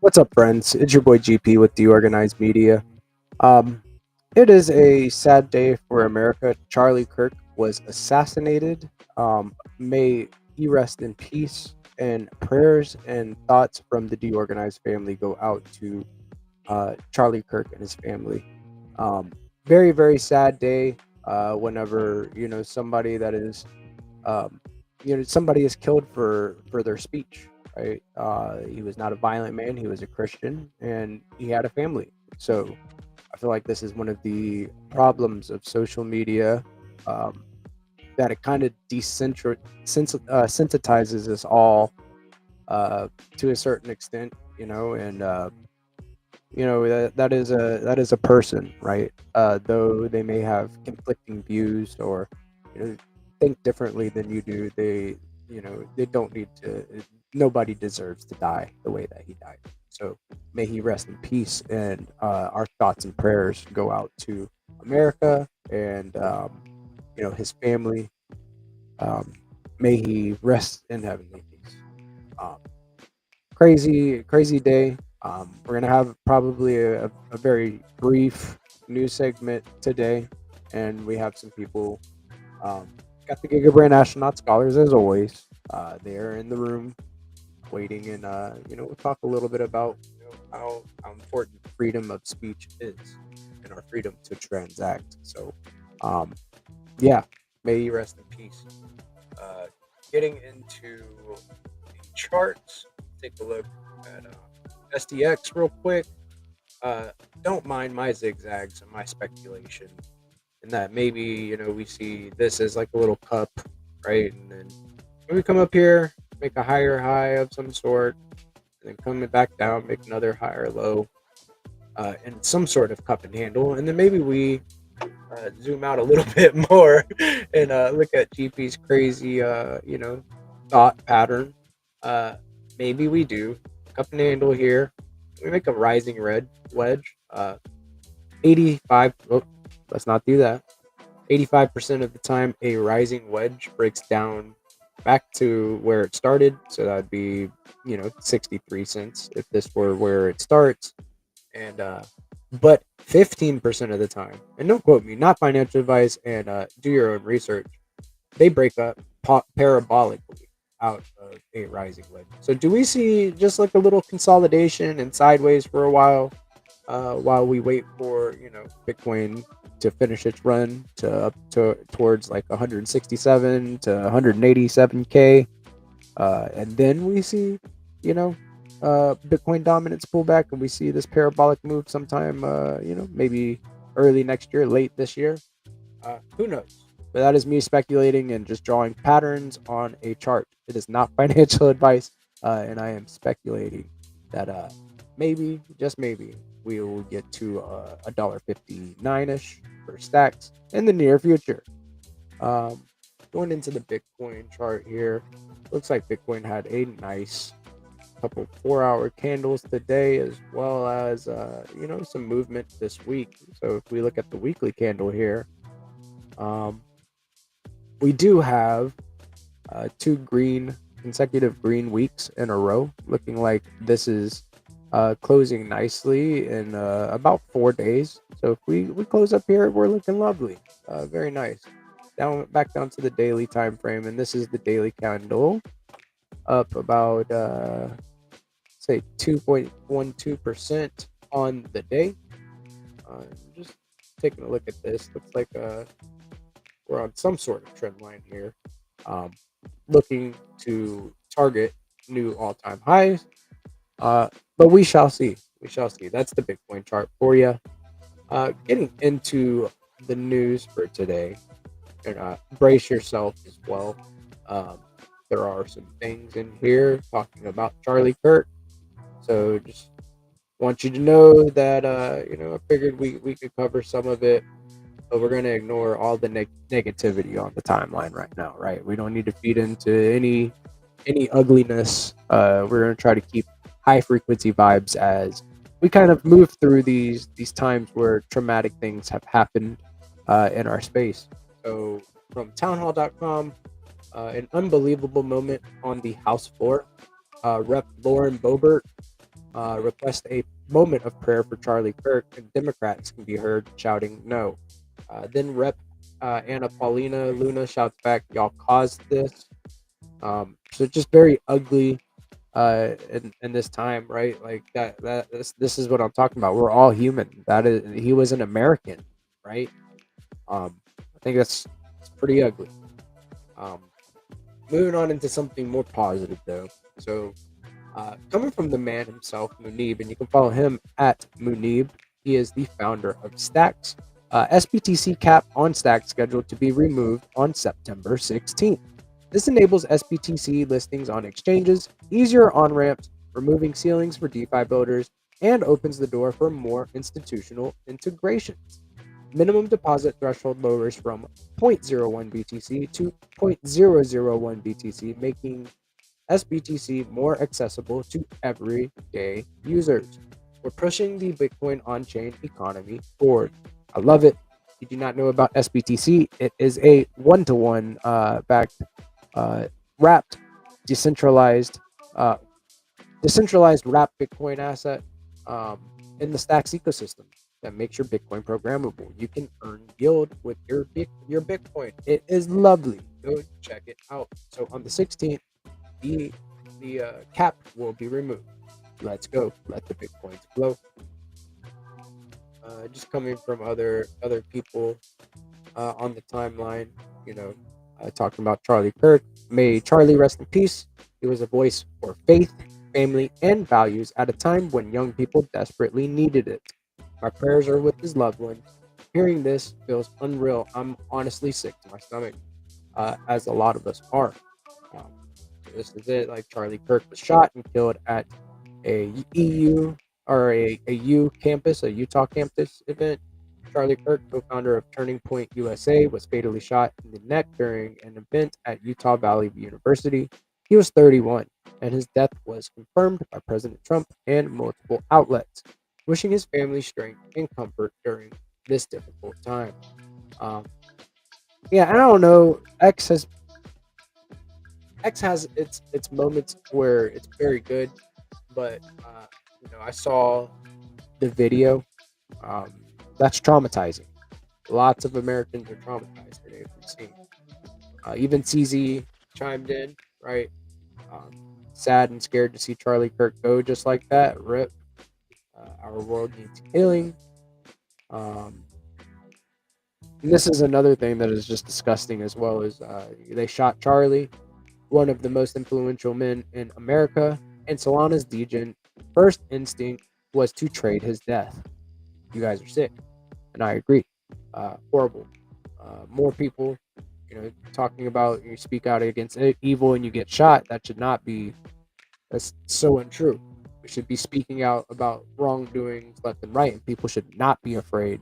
What's up, friends? It's your boy GP with DeOrganized Media. Um, it is a sad day for America. Charlie Kirk was assassinated. May he rest in peace. And prayers and thoughts from the DeOrganized family go out to Charlie Kirk and his family. Um, Very, very sad day. Whenever somebody that is um, somebody is killed for their speech, right? He was not a violent man. He was a Christian, and he had a family. So I feel like this is one of the problems of social media, um, that it kind of sensitizes us all to a certain extent, and that is a person, right? Though they may have conflicting views or think differently than you do, they don't need to. Nobody deserves to die the way that he died. So may he rest in peace, and our thoughts and prayers go out to America and his family. Um, may he rest in heavenly peace. Um, crazy day. We're gonna have probably a very brief news segment today, and we have some people. Um, got the Giga Brain Astronaut Scholars as always. They're in the room waiting, and we'll talk a little bit about how important freedom of speech is and our freedom to transact. So, um, yeah, may you rest in peace. Uh, Getting into the charts, take a look at STX real quick. Uh, don't mind my zigzags and my speculation, and that maybe we see this as like a little cup, right? And then when we come up here, make a higher high of some sort, and then coming back down, make another higher low, and some sort of cup and handle, and then maybe we zoom out a little bit more and look at GP's crazy, thought pattern. Uh, Maybe we do cup and handle here. We make a rising red wedge. 85. Oh, let's not do that. 85% of the time, a rising wedge breaks down back to where it started. So that would be 63 cents if this were where it starts. And but 15% of the time, and don't quote me, not financial advice, and do your own research, they break up parabolically out of a rising wedge. So do we see just like a little consolidation and sideways for a while we wait for Bitcoin to finish its run to up to towards like 167 to 187K, and then we see you know Bitcoin dominance pull back, and we see this parabolic move sometime, maybe early next year, late this year. Who knows? But that is me speculating and just drawing patterns on a chart. It is not financial advice, and I am speculating that maybe, just maybe, we will get to $1.59 for stacks in the near future. Um, Going into the Bitcoin chart here, looks like Bitcoin had a nice couple 4-hour candles today, as well as some movement this week. So if we look at the weekly candle here, um, we do have two consecutive green weeks in a row, looking like this is closing nicely in about 4 days. So if we close up here, we're looking lovely, very nice. Back down to the daily time frame, and this is the daily candle, up about say 2.12% on the day. Just taking a look at this, looks like we're on some sort of trend line here, um, looking to target new all-time highs. But we shall see. We shall see. That's the Bitcoin chart for you. Getting into the news for today, and brace yourself as well. Um, there are some things in here talking about Charlie Kirk. So just want you to know that I figured we could cover some of it, but we're gonna ignore all the negativity on the timeline right now, right? We don't need to feed into any ugliness. We're gonna try to keep high frequency vibes as we kind of move through these times where traumatic things have happened in our space. So from townhall.com, an unbelievable moment on the House floor. Rep. Lauren Boebert request a moment of prayer for Charlie Kirk, and Democrats can be heard shouting no. Then Rep. Anna Paulina Luna shouts back, "Y'all caused this." So just very ugly in this time, right? Like this is what I'm talking about. We're all human. That is, he was an American, right? I think it's pretty ugly. Um, moving on into something more positive though. So coming from the man himself, Munib, and you can follow him at Munib. He is the founder of Stacks. SBTC cap on Stacks scheduled to be removed on September 16th. This enables SBTC listings on exchanges, easier on ramps, removing ceilings for DeFi builders, and opens the door for more institutional integrations. Minimum deposit threshold lowers from zero point zero 0.01 BTC to 0.001 BTC, making SBTC more accessible to everyday users. We're pushing the Bitcoin on chain economy forward. I love it. If you do not know about SBTC, it is a one-to-one backed, wrapped, decentralized, uh, decentralized wrapped Bitcoin asset um, in the Stacks ecosystem that makes your Bitcoin programmable. You can earn yield with your Bitcoin. It is lovely. Go check it out. So on the 16th, the cap will be removed. Let's go. Let the Bitcoins flow. Just coming from other people on the timeline, you know, talking about Charlie Kirk. May Charlie rest in peace. He was a voice for faith, family, and values at a time when young people desperately needed it. Our prayers are with his loved ones. Hearing this feels unreal. I'm honestly sick to my stomach, as a lot of us are. Um, this is it. Like Charlie Kirk was shot and killed at a EU or a U campus, a Utah campus event. Charlie Kirk, co-founder of Turning Point USA, was fatally shot in the neck during an event at Utah Valley University. He was 31, and his death was confirmed by President Trump and multiple outlets, wishing his family strength and comfort during this difficult time. Um, yeah, I don't know. X has its moments where it's very good, but I saw the video. Um, that's traumatizing. Lots of Americans are traumatized today from seeing. Even CZ chimed in, right? Um, Sad and scared to see Charlie Kirk go just like that. Rip. Our world needs healing. Um, and this is another thing that is just disgusting as well. Is they shot Charlie, one of the most influential men in America, and Solana's degen first instinct was to trade his death. You guys are sick, and I agree. Horrible. More people, talking about you speak out against evil and you get shot. That should not be. That's so untrue. We should be speaking out about wrongdoings left and right, and people should not be afraid.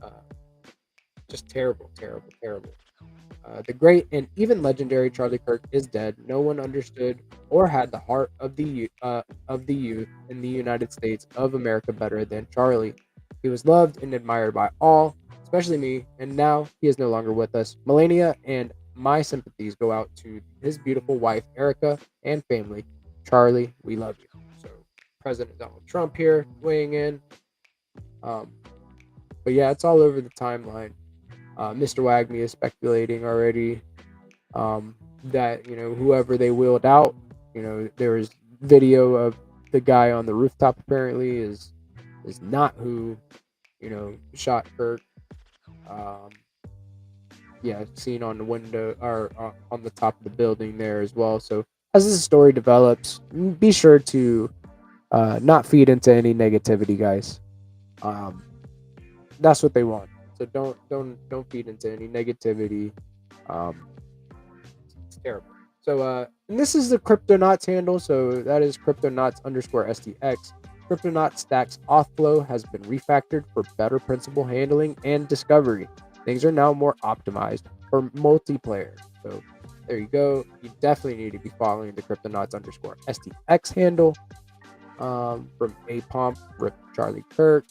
Uh, just terrible, terrible, terrible. The great and even legendary Charlie Kirk is dead. No one understood or had the heart of the youth in the United States of America better than Charlie. He was loved and admired by all, especially me, and now he is no longer with us. Melania and my sympathies go out to his beautiful wife Erica and family. Charlie, we love you. So President Donald Trump here weighing in. Um, but yeah, it's all over the timeline. Mr. Wagme is speculating already that whoever they wheeled out, there was video of the guy on the rooftop apparently is not who shot Kirk. Um, yeah, seen on the window or on the top of the building there as well. So as this story develops, be sure to not feed into any negativity, guys. Um, that's what they want. So don't feed into any negativity. Um, it's terrible. So and this is the Cryptonauts handle. So that is Cryptonauts_STX. Cryptonaut Stacks Offflow has been refactored for better principal handling and discovery. Things are now more optimized for multiplayer. So there you go. You definitely need to be following the Cryptonauts_STX handle. From A-Pomp, Rip Charlie Kirk.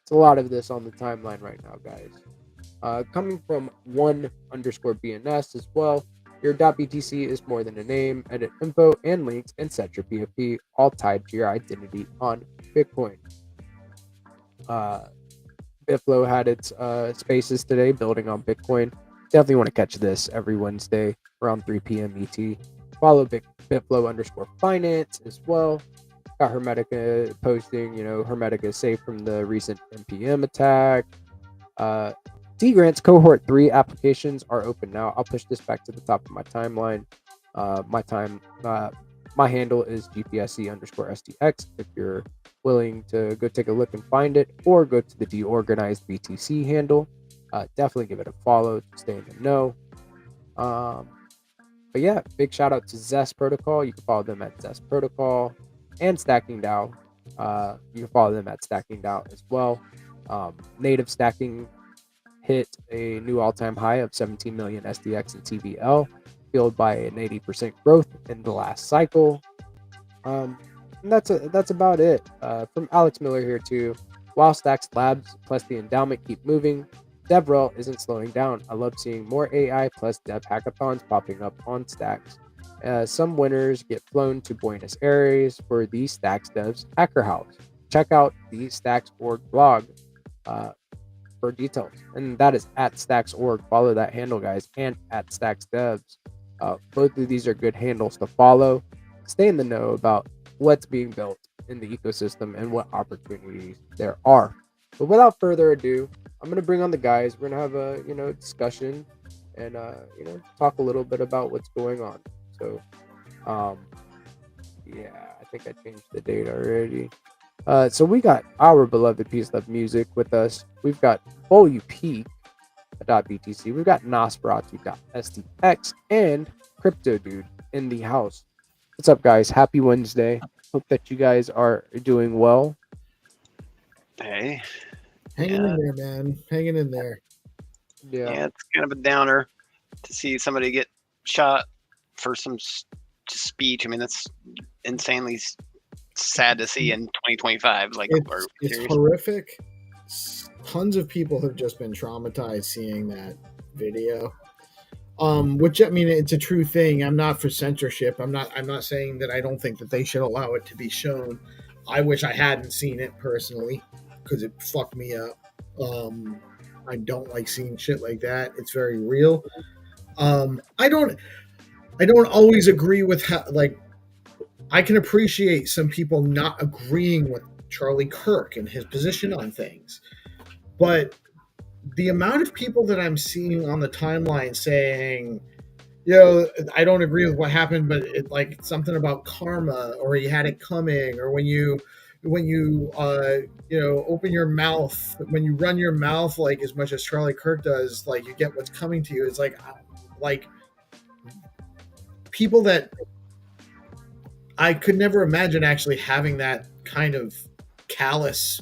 It's a lot of this on the timeline right now, guys. Coming from one_BNS as well. Your .btc is more than a name, edit info and links, and set your PFP, all tied to your identity on Bitcoin. Bitflow had its spaces today building on Bitcoin. Definitely want to catch this every Wednesday around 3 p.m. ET. Follow Bitflow_finance as well. Got Hermetica posting, Hermetica is safe from the recent NPM attack. D Grant's cohort 3 applications are open now. I'll push this back to the top of my timeline. My handle is GPSC_STX if you're willing to go take a look and find it, or go to the DeOrganized BTC handle. Definitely give it a follow to stay in the know. But yeah, big shout out to Zest Protocol. You can follow them at Zest Protocol, and Stacking DAO. You can follow them at Stacking DAO as well. Native Stacking hit a new all-time high of 17 million SDX and TVL, fueled by an 80% growth in the last cycle. And that's about it. From Alex Miller here too. While Stacks Labs plus the endowment keep moving, DevRel isn't slowing down. I love seeing more AI plus dev hackathons popping up on Stacks. Some winners get flown to Buenos Aires for the Stacks Devs Hacker House. Check out the Stacks.org blog for details. And that is at Stacks.org. Follow that handle, guys, and at Stacks Devs. Both of these are good handles to follow. Stay in the know about what's being built in the ecosystem and what opportunities there are. But without further ado, I'm gonna bring on the guys. We're gonna have a discussion and talk a little bit about what's going on. So yeah, I think I changed the date already. So we got our beloved Peace Love Music with us. We've got BTC. We've got Nosferatu. We've got STX and Crypto Dude in the house. What's up, guys? Happy Wednesday. Hope that you guys are doing well. Hey. Hanging in there, man. Hanging in there. Yeah, it's kind of a downer to see somebody get shot for some speech. I mean, that's insanely sad to see in 2025. Like, it's horrific. Tons of people have just been traumatized seeing that video. Which, I mean, it's a true thing. I'm not for censorship. I'm not saying that I don't think that they should allow it to be shown. I wish I hadn't seen it personally because it fucked me up. I don't like seeing shit like that. It's very real. I don't always agree with how, like, I can appreciate some people not agreeing with Charlie Kirk and his position on things, but the amount of people that I'm seeing on the timeline saying, I don't agree with what happened, but it like something about karma, or he had it coming, or when you open your mouth, when you run your mouth like as much as Charlie Kirk does, like you get what's coming to you. It's like people that I could never imagine actually having that kind of callous.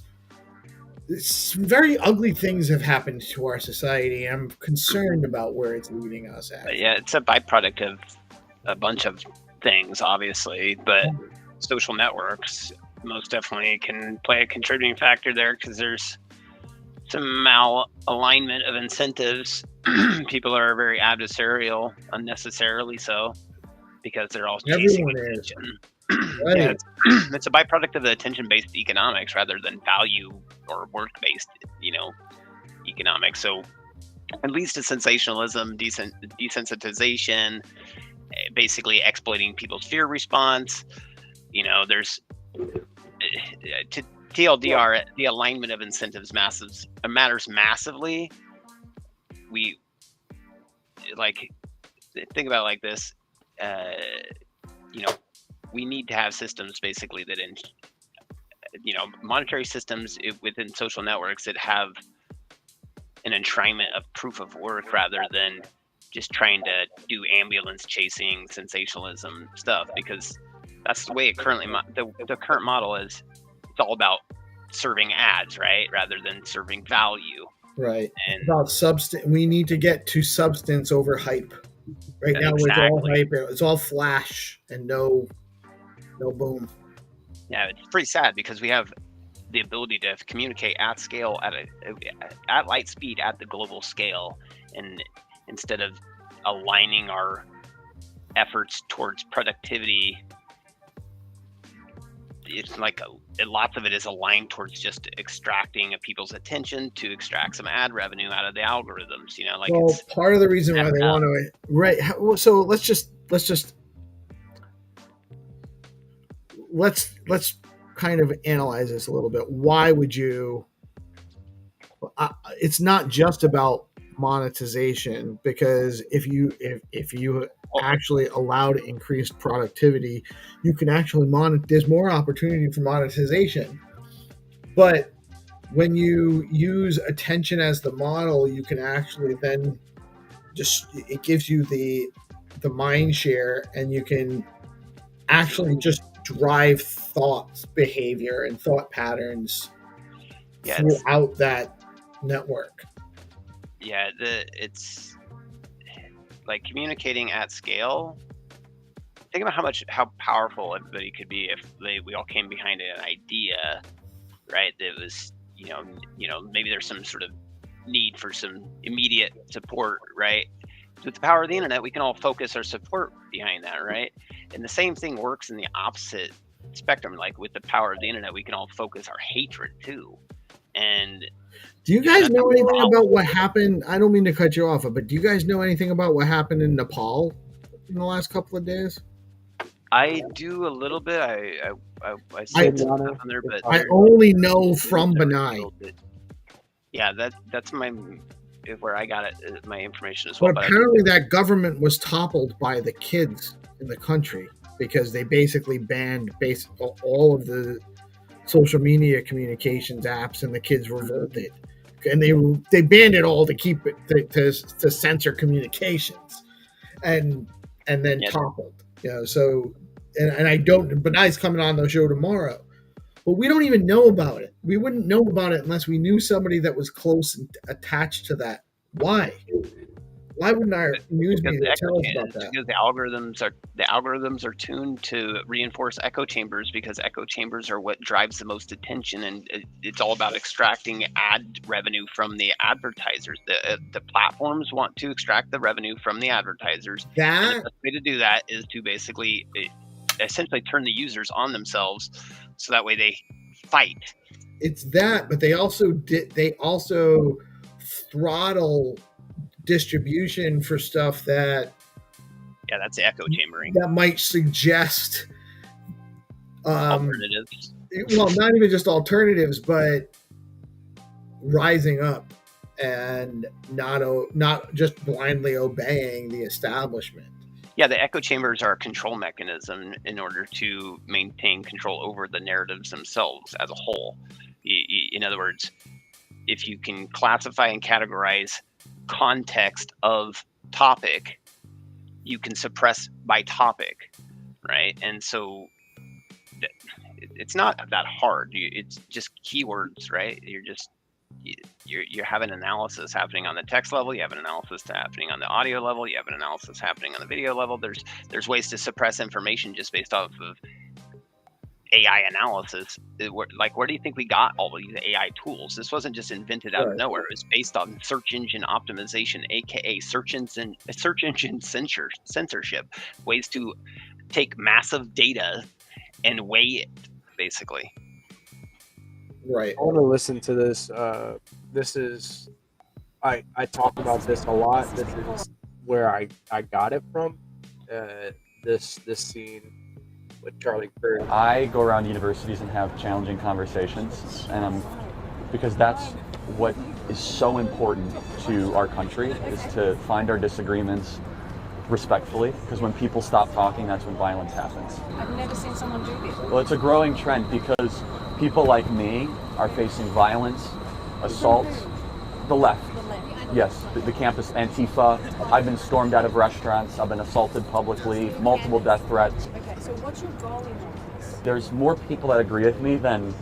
Some very ugly things have happened to our society. I'm concerned about where it's leading us at. Yeah, it's a byproduct of a bunch of things, obviously, but social networks most definitely can play a contributing factor there because there's some malalignment of incentives. People are very adversarial, unnecessarily so, because they're all chasing attention. Right. Yeah, it's a byproduct of the attention-based economics rather than value or work-based, economics. So it leads to sensationalism, desensitization, basically exploiting people's fear response. There's to TLDR, the alignment of incentives matters massively. We think about it like this. We need to have systems basically that monetary systems within social networks that have an enshrinement of proof of work rather than just trying to do ambulance chasing sensationalism stuff, because that's the way it currently the current model is. It's all about serving ads, right, rather than serving value. Right. And about substance. We need to get to substance over hype. Right now, it's all hype. It's all flash and no boom. Yeah, it's pretty sad because we have the ability to communicate at scale, at light speed, at the global scale, and instead of aligning our efforts towards productivity, it's like lots of it is aligned towards just extracting people's attention to extract some ad revenue out of the algorithms. Like, well, it's part of the reason why they want to, right? So let's kind of analyze this a little bit. Why would you? It's not just about monetization, because if you actually allowed increased productivity, you can actually there's more opportunity for monetization. But when you use attention as the model, you can actually then it gives you the mind share, and you can actually just drive thoughts, behavior, and thought patterns throughout that network. Yeah, it's like communicating at scale. Think about how powerful everybody could be if we all came behind an idea, right? That was, maybe there's some sort of need for some immediate support, right? With the power of the internet, we can all focus our support behind that, right? And the same thing works in the opposite spectrum. Like, with the power of the internet, we can all focus our hatred too. And do you guys know anything about what happened? I don't mean to cut you off, but do you guys know anything about what happened in Nepal in the last couple of days? I do a little bit. I said something on there, but I only know from Benai. Yeah, that's where I got it, my information as well. But apparently that government was toppled by the kids in the country, because they basically banned all of the social media communications apps, and the kids revolted, and they banned it all to keep it to censor communications, and then toppled. So and I don't. Benai's coming on the show tomorrow, but we don't even know about it. We wouldn't know about it unless we knew somebody that was close and attached to that. Why? Why wouldn't our news media tell us about that? Because the algorithms are tuned to reinforce echo chambers, because echo chambers are what drives the most attention, and it's all about extracting ad revenue from the advertisers. The platforms want to extract the revenue from the advertisers. And the best way to do that is to basically, essentially, turn the users on themselves, so that way they fight. It's that, but they also throttle distribution for stuff that that's the echo chambering that might suggest alternatives. Well, not even just alternatives, but rising up and not just blindly obeying the establishment. Yeah, the echo chambers are a control mechanism in order to maintain control over the narratives themselves as a whole. In other words, if you can classify and categorize context of topic, you can suppress by topic, right? And so it's not that hard. It's just keywords, right? You're having analysis happening on the text level, you have an analysis happening on the audio level, you have an analysis happening on the video level. There's ways to suppress information just based off of AI analysis. Where do you think we got all of these AI tools? This wasn't just invented out of nowhere. It was based on search engine optimization, aka search engine censorship, ways to take massive data and weigh it, basically. Right. I want to listen to this. I talk about this a lot. This is where I got it from. This scene with Charlie Kirk. I go around universities and have challenging conversations, and because that's what is so important to our country, is to find our disagreements respectfully, because when people stop talking, that's when violence happens. I've never seen someone do this. Well, it's a growing trend, because people like me are facing violence, assaults. The left. Yes, the campus Antifa. I've been stormed out of restaurants. I've been assaulted publicly, multiple death threats. Okay, so what's your goal in all this? There's more people that agree with me than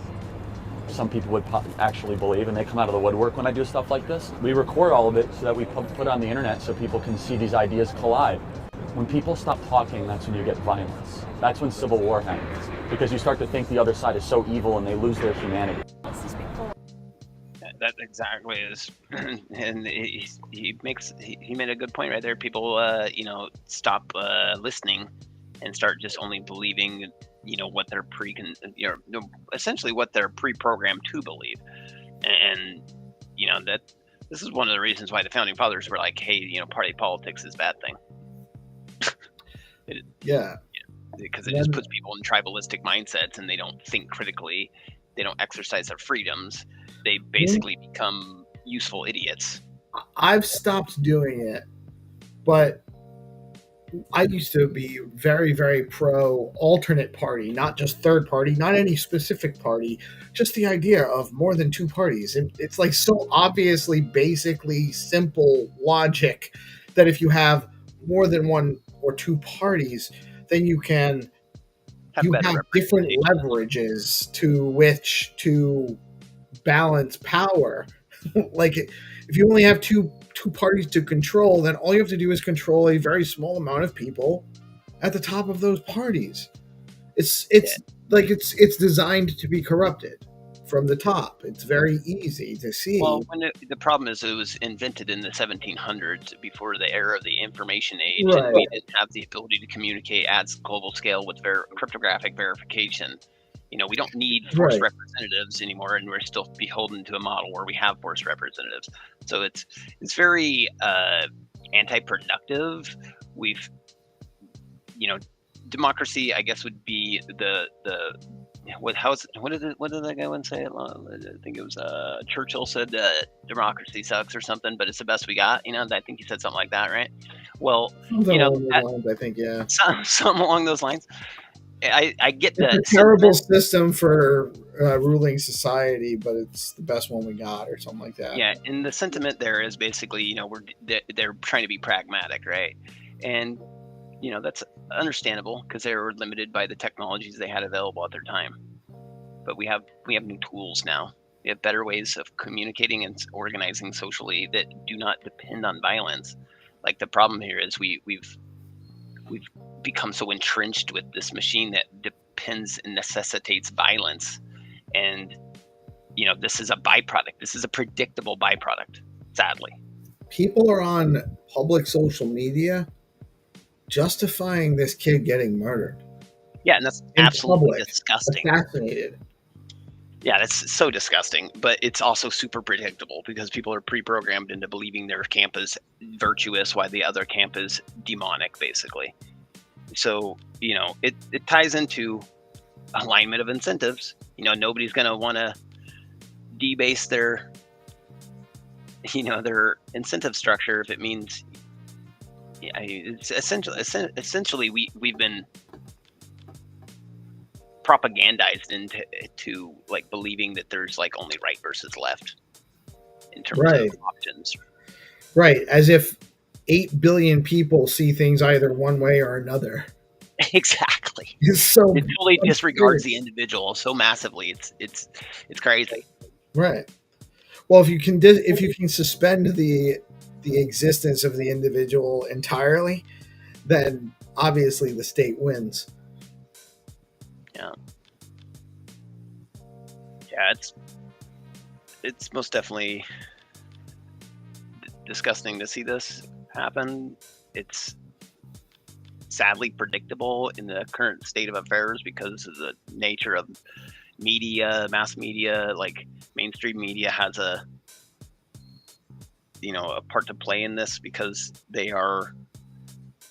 some people would actually believe, and they come out of the woodwork when I do stuff like this. We record all of it so that we put it on the internet so people can see these ideas collide. When people stop talking, that's when you get violence. That's when civil war happens, because you start to think the other side is so evil and they lose their humanity. that exactly is, and he made a good point right there. People, stop listening and start just only believing, what they're essentially what they're pre-programmed to believe, and that this is one of the reasons why the founding fathers were like, hey, party politics is a bad thing. Yeah. Because it just puts people in tribalistic mindsets, and they don't think critically, they don't exercise their freedoms, they basically become useful idiots. I've stopped doing it, but I used to be very, very pro alternate party, not just third party, not any specific party, just the idea of more than two parties. It's like so obviously, basically simple logic that if you have more than one or two parties, then you have different leverages to which to balance power. Like if you only have two parties to control, then all you have to do is control a very small amount of people at the top of those parties. It's designed to be corrupted from the top. It's very easy to see. Well, the problem is it was invented in the 1700s, before the era of the information age, Right. and we didn't have the ability to communicate at global scale with cryptographic verification. We don't need forced representatives anymore, and we're still beholden to a model where we have forced representatives. So it's very anti-productive. We've, democracy, I guess, would be what did that guy once say? I think it was Churchill said democracy sucks or something, but it's the best we got. I think he said something like that, right? Well, something along those lines, I think, yeah. Something along those lines. I get that. It's a terrible system for ruling society, but it's the best one we got, or something like that. Yeah, and the sentiment there is basically, they're trying to be pragmatic, right? And that's understandable, because they were limited by the technologies they had available at their time. But we have new tools now. We have better ways of communicating and organizing socially that do not depend on violence. Like, the problem here is we've become so entrenched with this machine that depends and necessitates violence, and this is a byproduct. This is a predictable byproduct, sadly. People are on public social media justifying this kid getting murdered. Yeah, and that's absolutely disgusting. Assassinated. Yeah, that's so disgusting, but it's also super predictable, because people are pre-programmed into believing their camp is virtuous while the other camp is demonic, basically. So, it ties into alignment of incentives. Nobody's going to want to debase their incentive structure if it means, it's essentially we've been propagandized into like believing that there's like only right versus left in terms of options. Right, as if 8 billion people see things either one way or another. Exactly. It totally disregards the individual so massively. It's crazy. Right. Well, if you can suspend the existence of the individual entirely, then obviously the state wins. Yeah, it's most definitely disgusting to see this happen. It's sadly predictable in the current state of affairs because of the nature of media, mass media. Like, mainstream media has a part to play in this, because they are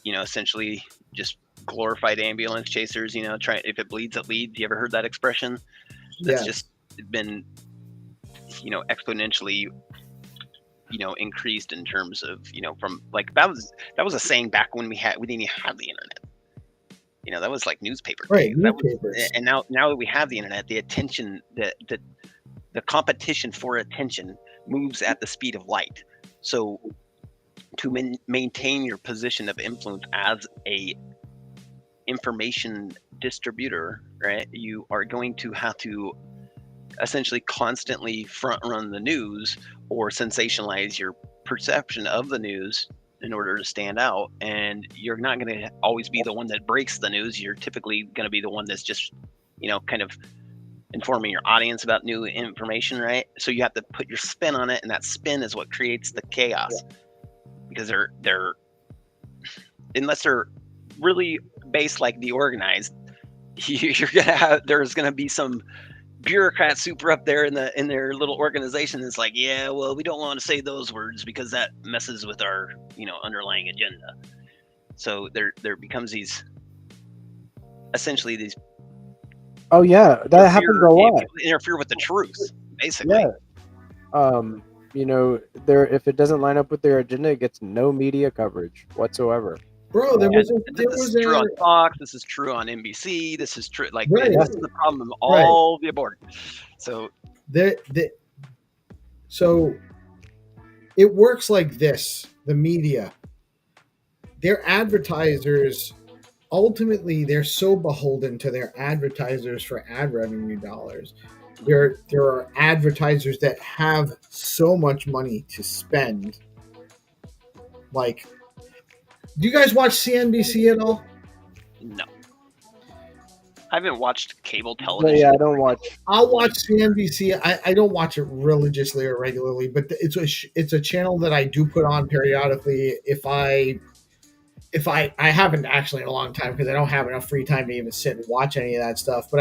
essentially just glorified ambulance chasers. If it bleeds, it leads. You ever heard that expression? That's just been exponentially increased in terms of from, like, that was a saying back when we didn't even have the internet. That was like newspaper days. And now that we have the internet, the attention, the competition for attention moves at the speed of light. So to maintain your position of influence as a information distributor, right, you are going to have to essentially constantly front run the news or sensationalize your perception of the news in order to stand out. And you're not going to always be the one that breaks the news. You're typically going to be the one that's just kind of informing your audience about new information, right? So you have to put your spin on it, and that spin is what creates the chaos. Because they're unless they're really based like DeOrganized, there's gonna be some bureaucrat super up there in their little organization that's like, yeah, well, we don't want to say those words because that messes with our underlying agenda. So there becomes these essentially these Oh yeah, that happens a lot. interfere with the truth, basically. Yeah. If it doesn't line up with their agenda, it gets no media coverage whatsoever. Bro, This is true on Fox. This is true on NBC. This is true. Like, Right. this is the problem of all the abort. So so it works like this. The media, their advertisers, ultimately, they're so beholden to their advertisers for ad revenue dollars. There are advertisers that have so much money to spend. Like, do you guys watch CNBC at all? no, I haven't watched cable television. Yeah, I don't watch. I'll watch CNBC. I don't watch it religiously or regularly, but it's a channel that I do put on periodically if I haven't actually in a long time because I don't have enough free time to even sit and watch any of that stuff. But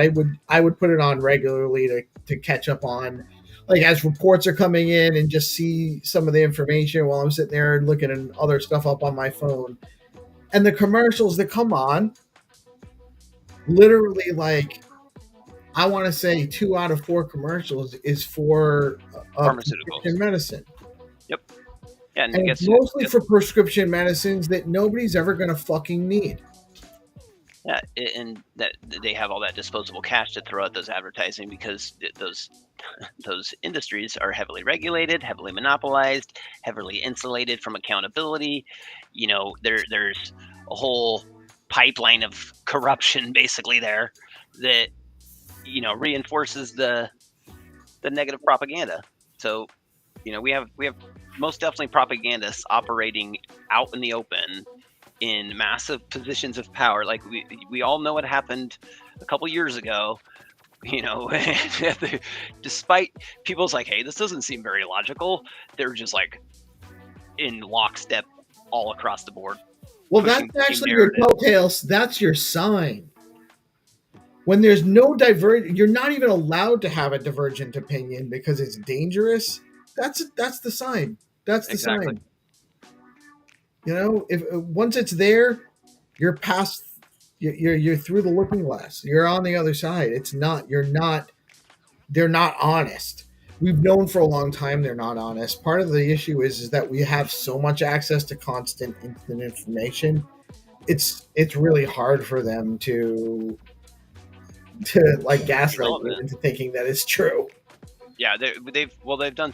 I would put it on regularly to catch up on, like, as reports are coming in and just see some of the information while I'm sitting there and looking at other stuff up on my phone. And the commercials that come on, literally, like, I want to say 2 out of 4 commercials is for Pharmaceuticals. prescription medicine. Yeah, And it's mostly for prescription medicines that nobody's ever going to fucking need. Yeah, and that they have all that disposable cash to throw at those advertising because those industries are heavily regulated, heavily monopolized, heavily insulated from accountability. There's a whole pipeline of corruption basically there that reinforces the negative propaganda. So we have most definitely propagandists operating out in the open in massive positions of power. Like we all know what happened a couple years ago, despite people's like, hey, this doesn't seem very logical. They're just like in lockstep all across the board. Well, that's actually your telltales. That's your sign. When there's no you're not even allowed to have a divergent opinion because it's dangerous. That's the sign. That's the sign. If once it's there, you're past. You're through the looking glass. You're on the other side. It's not. You're not. They're not honest. We've known for a long time they're not honest. Part of the issue is that we have so much access to constant instant information. It's really hard for them to like gaslight you into thinking that it's true. Yeah, they've done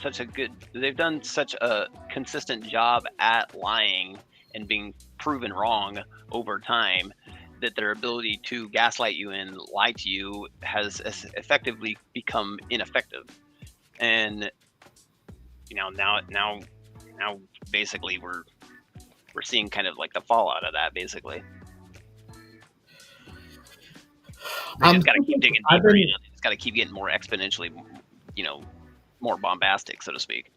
such a consistent job at lying and being proven wrong over time that their ability to gaslight you and lie to you has effectively become ineffective. And now basically we're seeing kind of like the fallout of that basically. They just got to keep digging deeper. They just got to keep getting more exponentially, more bombastic, so to speak.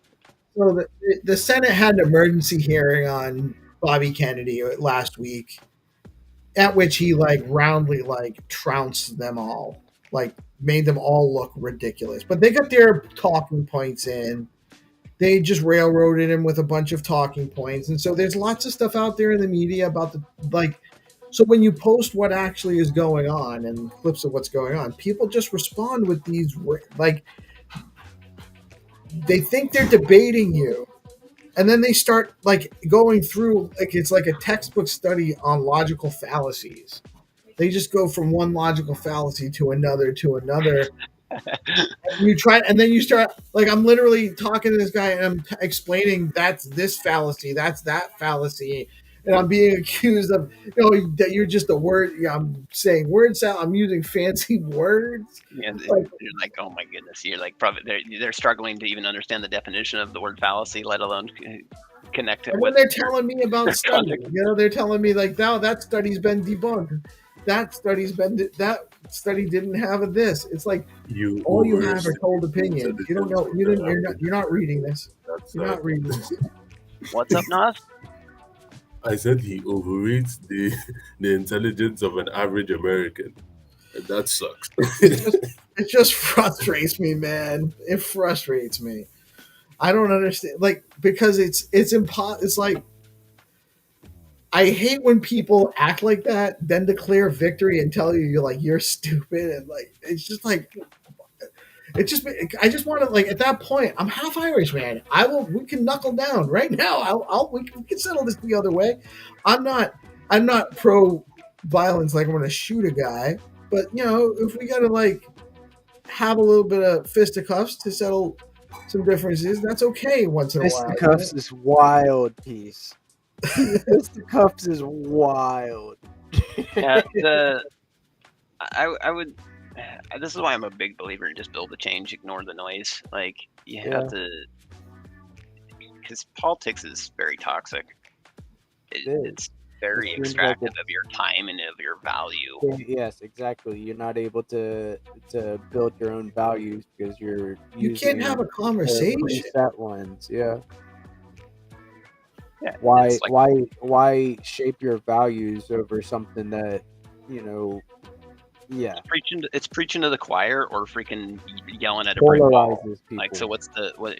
So the Senate had an emergency hearing on Bobby Kennedy last week, at which he roundly trounced them all, made them all look ridiculous. But they got their talking points in. They just railroaded him with a bunch of talking points, and so there's lots of stuff out there in the media about So when you post what actually is going on and clips of what's going on, people just respond with these, they think they're debating you. And then they start going through, it's like a textbook study on logical fallacies. They just go from one logical fallacy to another. You try, and then you start, I'm literally talking to this guy and I'm explaining that's this fallacy, that's that fallacy. And I'm being accused of, that you're just a word. I'm saying word salad. I'm using fancy words. Yeah, you're like, oh my goodness. You're like, probably they're struggling to even understand the definition of the word fallacy, let alone connect it. And when they're telling me about studies, they're telling me now that study's been debunked. that study didn't have this. It's like You all you have are overestimate told the opinions. You don't intelligence know. of You the didn't. average You're not reading this. That's You're not reading this. What's up, Nas? I said he overrates the intelligence of an average American. And that sucks. It just frustrates me, man. It frustrates me. I don't understand, like, because it's It's like I hate when people act like that, then declare victory and tell you you're stupid, and like it's just like it just I just want to, like, at that point I'm half Irish, man. We can knuckle down right now. We can settle this the other way. I'm not pro violence, like I'm going to shoot a guy, but if we got to like have a little bit of fisticuffs to settle some differences, that's okay once in a while. Fisticuffs is wild, piece. Fisticuffs is wild. Yeah, I would. This is why I'm a big believer in just build the change, ignore the noise. Like you have to, because politics is very toxic. It's very extractive of your time and of your value. Yes, exactly. You're not able to build your own values because you can't have a conversation. Preset ones, yeah. Yeah. Why shape your values over something that Yeah, it's preaching to the choir or freaking yelling at a brick wall. People. Like, so where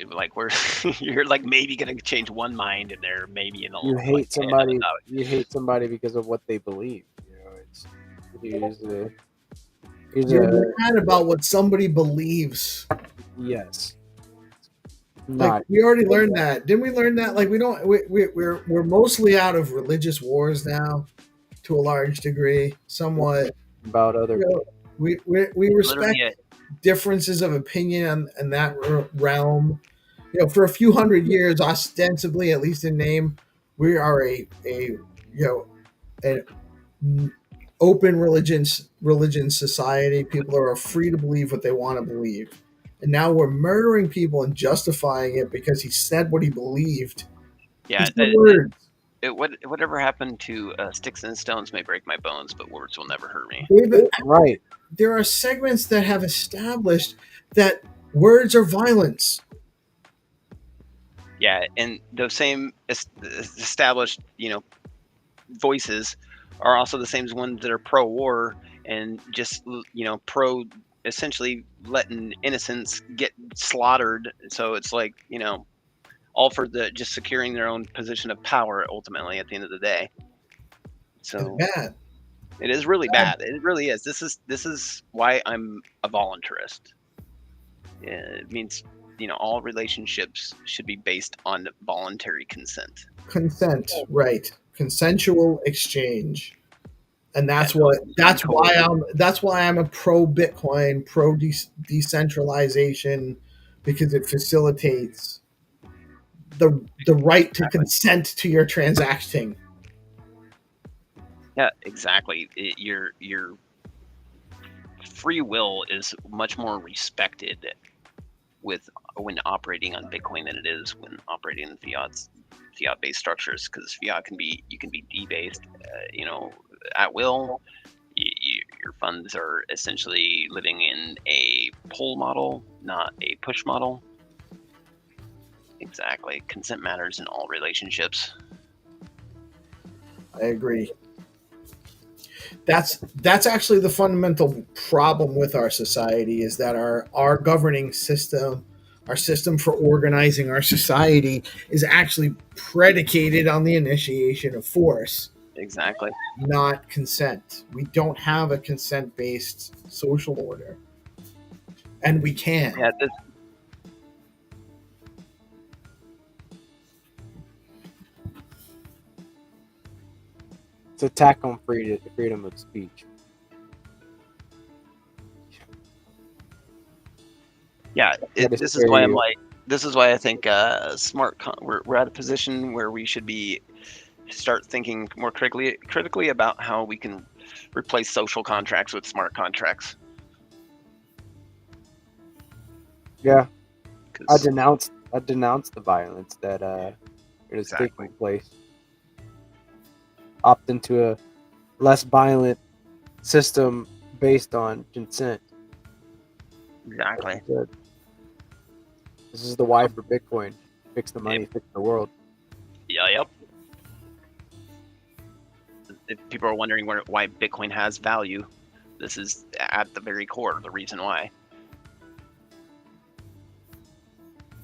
you're like maybe gonna change one mind and they're maybe in a you hate somebody. You hate somebody because of what they believe. You're mad about what somebody believes. Yes. Like we already learned that. Didn't we learn that? Like we're mostly out of religious wars now, to a large degree, somewhat. About other people. We respect differences of opinion in that realm. For a few hundred years, ostensibly, at least in name, we are an open religion society. People are free to believe what they want to believe, and now we're murdering people and justifying it because he said what he believed. Yeah. Whatever happened to sticks and stones may break my bones, but words will never hurt me. Right. There are segments that have established that words are violence. Yeah, and those same established, voices are also the same ones that are pro-war and just, pro essentially letting innocents get slaughtered. So it's like, all for just securing their own position of power ultimately at the end of the day. So it's bad. It is really bad. It really is. This is why I'm a voluntarist. It means all relationships should be based on voluntary consent. Consent, right? Consensual exchange, and that's why I'm a pro Bitcoin, pro decentralization, because it facilitates the right to consent to your transacting. Yeah, exactly. Your free will is much more respected when operating on Bitcoin than it is when operating in fiat-based structures, because fiat can be debased, at will. Your funds are essentially living in a pull model, not a push model. Exactly. Consent matters in all relationships. I agree. That's actually the fundamental problem with our society, is that our governing system, our system for organizing our society, is actually predicated on the initiation of force. Exactly. Not consent. We don't have a consent-based social order. And we can. Yeah, It's attack on freedom of speech. Yeah, this is why I think we're at a position where we should start thinking more critically about how we can replace social contracts with smart contracts. Yeah, I denounce the violence that is taking place. Opt into a less violent system based on consent. Exactly. Good. This is the why for Bitcoin. Fix the money, fix the world. Yeah, yep. If people are wondering why Bitcoin has value, this is at the very core the reason why.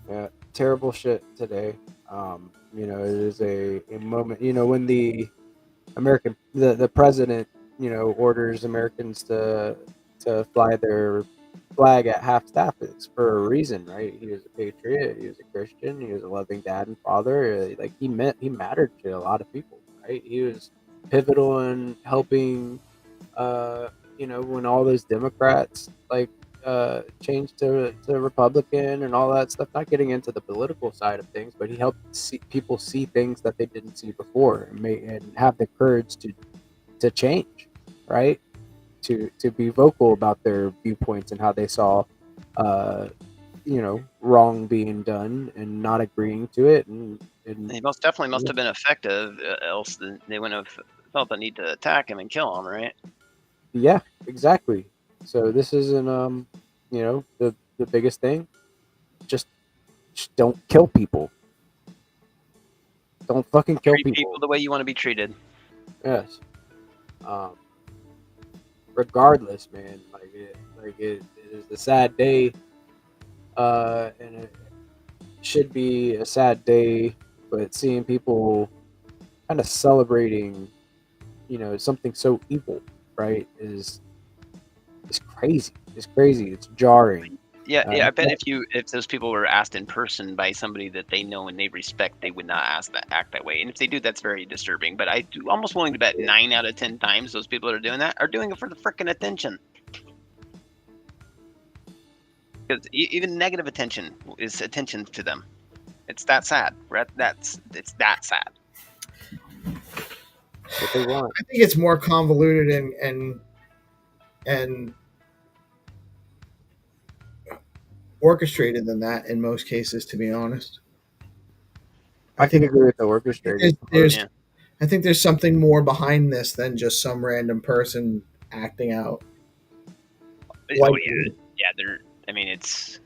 Yeah, terrible shit today. You know, it is a moment. You know, when the president, you know, orders Americans to fly their flag at half staff, it's for a reason, right? He was a patriot, he was a Christian, he was a loving dad and father. Like he mattered to a lot of people, right? He was pivotal in helping. You know, when all those Democrats like changed to Republican and all that stuff. Not getting into the political side of things, but he helped people see things that they didn't see before, and have the courage to change, right? To be vocal about their viewpoints and how they saw, you know, wrong being done and not agreeing to it, and He most definitely must have been effective, else they wouldn't have felt the need to attack him and kill him, right? yeah, exactly. So this isn't you know, the biggest thing. Just don't kill people. Don't fucking kill Treat people the way you want to be treated. Yes. Regardless, man, it is a sad day, and it should be a sad day. But seeing people kind of celebrating, you know, something so evil, right, is crazy. It's crazy. It's jarring. Yeah, I bet if those people were asked in person by somebody that they know and they respect, they would not act that way. And if they do, that's very disturbing. But I'm almost willing to bet 9 out of 10 times those people that are doing that are doing it for the frickin' attention. Because even negative attention is attention to them. It's that sad. It's that sad. What they want. I think it's more convoluted and orchestrated than that in most cases, to be honest. I can agree with the orchestrated. I think there's something more behind this than just some random person acting out. Oh yeah. I mean, it's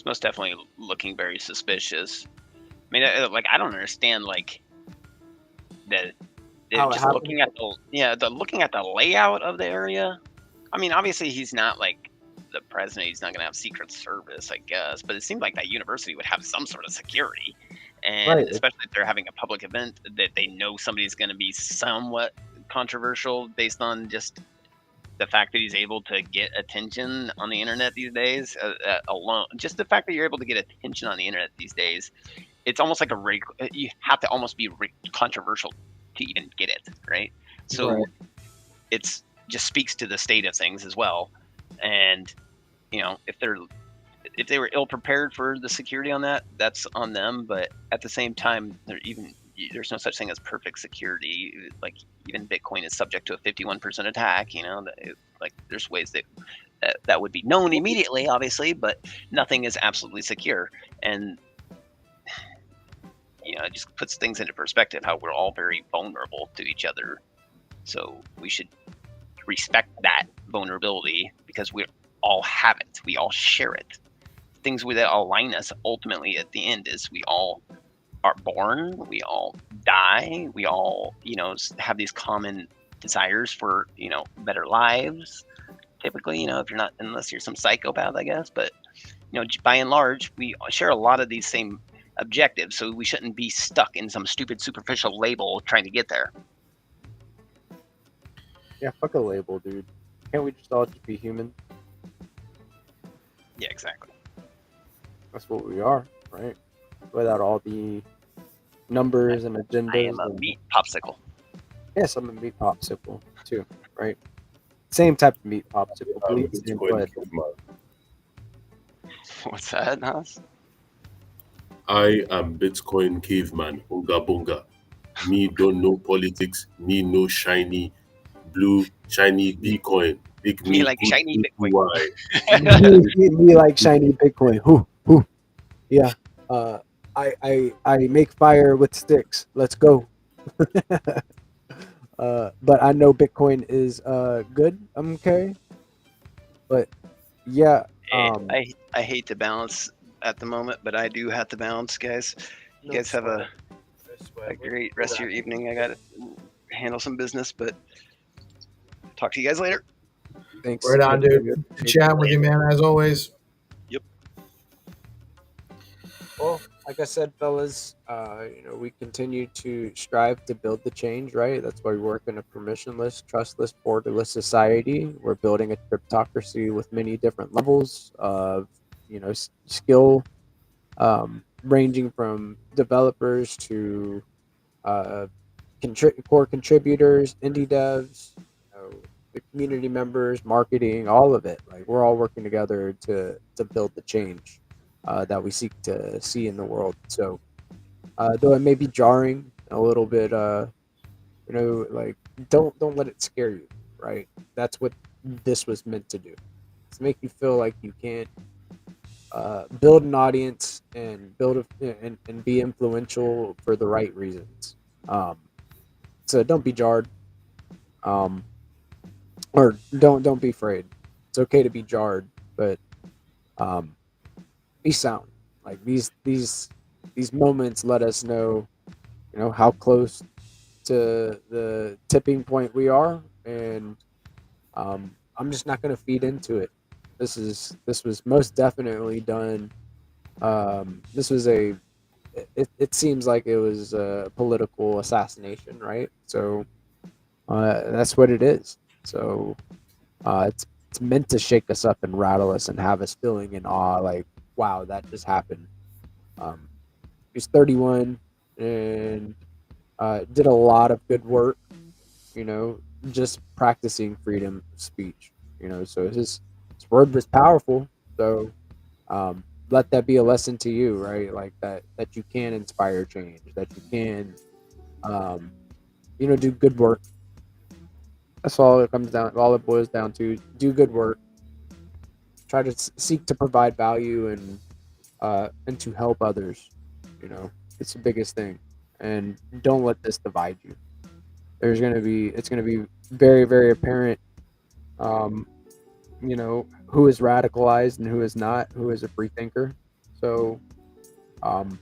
most definitely looking very suspicious. I mean, I don't understand that. Just looking at looking at the layout of the area. I mean, obviously he's not like the president. He's not going to have Secret Service, I guess. But it seemed like that university would have some sort of security, and especially if they're having a public event that they know somebody's going to be somewhat controversial based on just the fact that he's able to get attention on the internet these days alone. Just the fact that you're able to get attention on the internet these days, it's almost like you have to almost be controversial to even get it, right? So it's just speaks to the state of things as well. And you know, if they were ill prepared for the security on that, that's on them. But at the same time, there's no such thing as perfect security. Like even Bitcoin is subject to a 51% attack. You know, there's ways that would be known immediately, obviously, but nothing is absolutely secure. And you know, it just puts things into perspective how we're all very vulnerable to each other. So we should respect that vulnerability because we all have it. We all share it. Things that align us ultimately at the end is we all are born, we all die, we all, you know, have these common desires for, you know, better lives. Typically, you know, unless you're some psychopath, I guess, but you know, by and large, we share a lot of these same objectives, so we shouldn't be stuck in some stupid superficial label trying to get there. Yeah, fuck a label, dude. Can't we just all just be human? Yeah, exactly. That's what we are, right? Without all the numbers and agendas. I am a meat popsicle. Yes, I'm a meat popsicle too, right? Same type of meat popsicle. What's that, Nas? I am Bitcoin caveman, Unga Bunga. Me don't know politics. Me no shiny Bitcoin. Me like shiny Bitcoin. me like shiny Bitcoin. Who? Yeah. I make fire with sticks. Let's go. But I know Bitcoin is good. I'm okay. But yeah, I hate to balance at the moment, but I do have to balance, guys. You no guys have sweat. No a sweat. great rest of your evening. I got to handle some business, but talk to you guys later. Thanks. Right on, dude. Good Appreciate chat with you, man, as always. Yep. Well, like I said, fellas, we continue to strive to build the change, right? That's why we work in a permissionless, trustless, borderless society. We're building a cryptocracy with many different levels of, skill, ranging from developers to uh, core contributors, indie devs, the community members, marketing, all of it. Like we're all working together to build the change that we seek to see in the world. So though it may be jarring a little bit, like don't let it scare you, right? That's what this was meant to do. To make you feel like you can't build an audience and and be influential for the right reasons. So don't be jarred. Um, or don't be afraid. It's okay to be jarred, but um, be sound. Like these moments let us know, how close to the tipping point we are, and I'm just not going to feed into it. This was most definitely done. This was it seems like it was a political assassination, right? So that's what it is. So it's meant to shake us up and rattle us and have us feeling in awe, like, wow, that just happened. Um, he's 31 and did a lot of good work, just practicing freedom of speech. So his word was powerful. So let that be a lesson to you, right? Like that you can inspire change, that you can, um, do good work. That's all it comes down. All it boils down to: do good work. Try to seek to provide value and to help others. It's the biggest thing, and don't let this divide you. It's gonna be very, very apparent, um, who is radicalized and who is not, who is a free thinker. So um,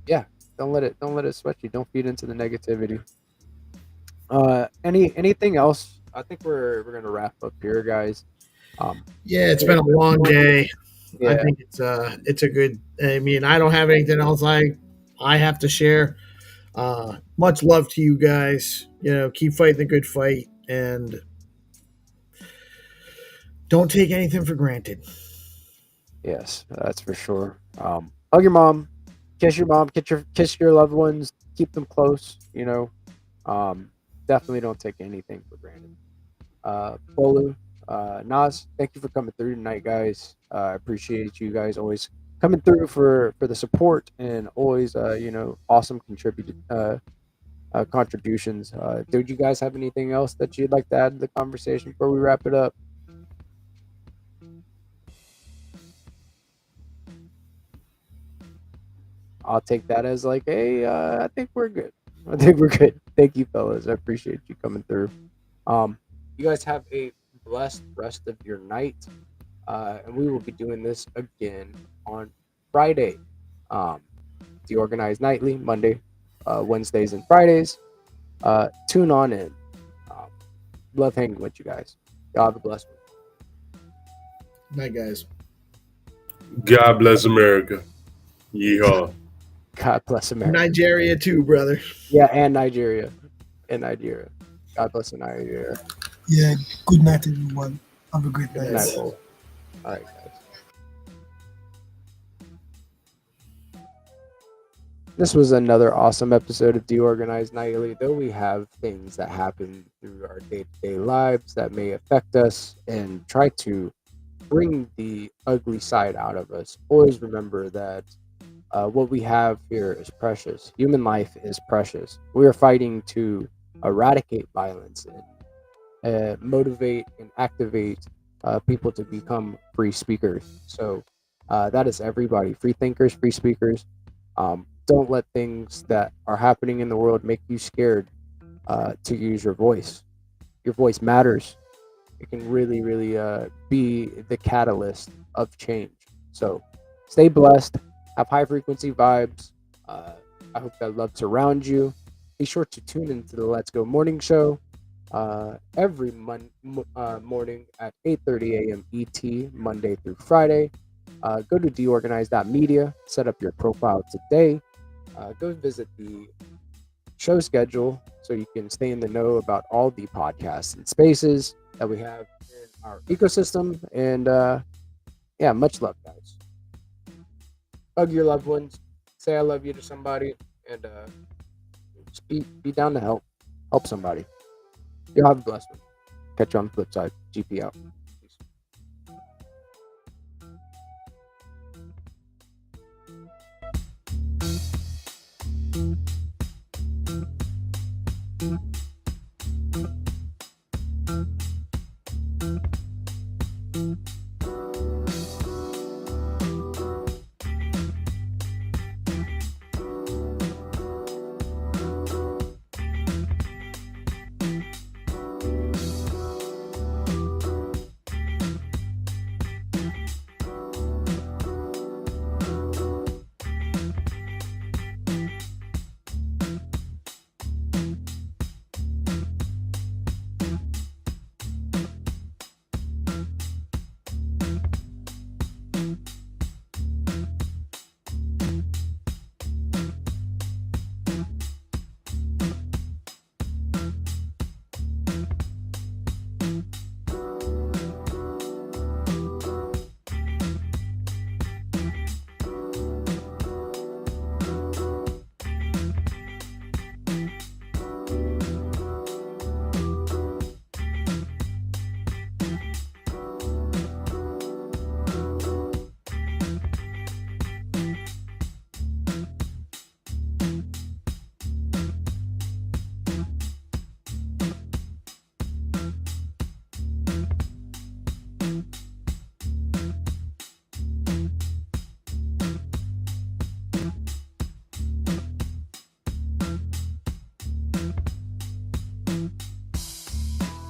yeah, don't let it sweat you. Don't feed into the negativity. Anything else? I think we're gonna wrap up here, guys. Yeah, it's been a long day. I Yeah. think it's a good. I mean, I don't have anything else I have to share. Much love to you guys. Keep fighting the good fight and don't take anything for granted. Yes, that's for sure. Hug your mom, kiss your mom, kiss your loved ones, keep them close. Um, definitely don't take anything for granted. Bolu, Nas, thank you for coming through tonight, guys. I appreciate you guys always coming through for the support and always awesome contributions. Did you guys have anything else that you'd like to add to the conversation before we wrap it up? I'll take that as like, hey, I think we're good. I think we're good. Thank you, fellas. I appreciate you coming through. You guys have a blessed rest of your night, and we will be doing this again on Friday. Um, DeOrganized Nightly, Monday, Wednesdays, and Fridays. Tune on in. Um, love hanging with you guys. Y'all have a blessed one. Night, guys. God bless America. Yeehaw. God bless America. Nigeria too, brother. Yeah, and Nigeria. God bless Nigeria. Yeah, good night, everyone. Have a great Good night. night. All right, guys. This was another awesome episode of DeOrganized Nightly. Though we have things that happen through our day-to-day lives that may affect us and try to bring the ugly side out of us, always remember that what we have here is precious. Human life is precious. We are fighting to eradicate violence and motivate and activate people to become free speakers. So that is everybody: free thinkers, free speakers. Don't let things that are happening in the world make you scared. to use your voice. Your voice matters. It can really, really be the catalyst of change. So stay blessed. Have high frequency vibes. I hope that love surrounds you. Be sure to tune into the Let's Go Morning Show every morning at 8:30 a.m. ET, Monday through Friday. Go to DeOrganized.media. Set up your profile today. Go visit the show schedule so you can stay in the know about all the podcasts and spaces that we have in our ecosystem. And yeah, much love, guys. Hug your loved ones. Say I love you to somebody, and just be down to help somebody. You'll have a blessed one. Catch you on the flip side. GP out.